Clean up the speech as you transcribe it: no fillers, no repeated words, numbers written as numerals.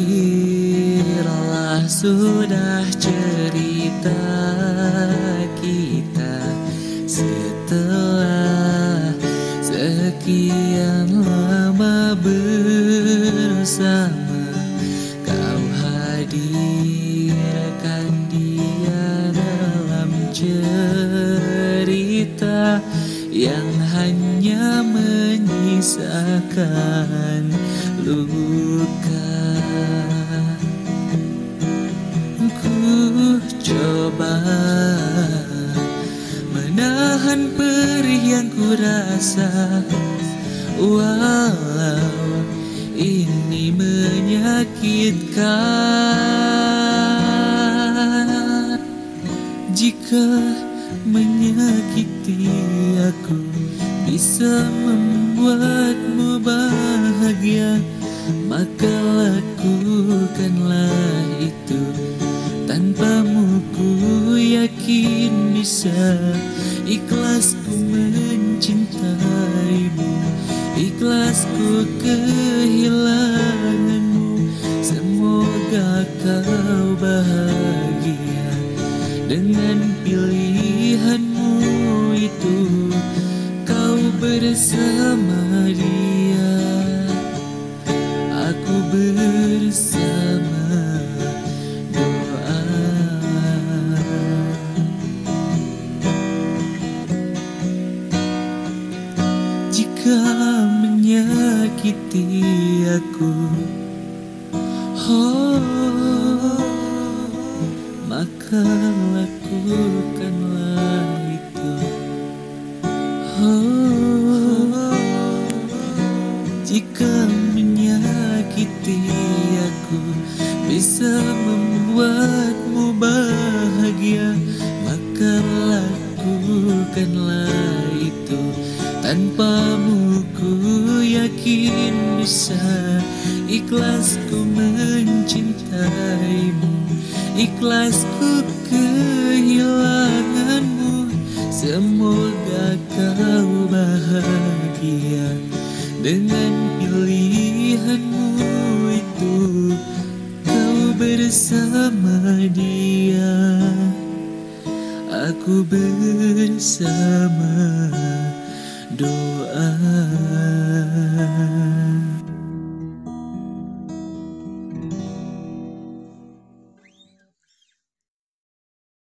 Berakhirlah sudah cerita kita setelah sekian lama bersama. Kau hadirkan dia dalam cerita yang hanya menyisakan luka. Ku coba menahan perih yang ku rasa, walau ini menyakitkan. Jika menyakiti aku bisa membuatmu bahagia, maka lakukanlah itu. Tanpamu ku yakin bisa ikhlas ku mencintaimu, ikhlas ku kehilanganmu. Semoga kau bahagia dengan pilihanmu itu. Kau bersama dia, aku bersama doa. Jika menyakiti aku, oh, maka lakukanlah itu. Oh, jika menyakiti aku bisa membuatmu bahagia, maka lakukanlah itu. Tanpamu ku yakin bisa ikhlas ku mencintaimu, ikhlas ku kehilanganmu. Semoga kau bahagia dengan pilihanmu itu. Kau bersama dia, aku bersama doa.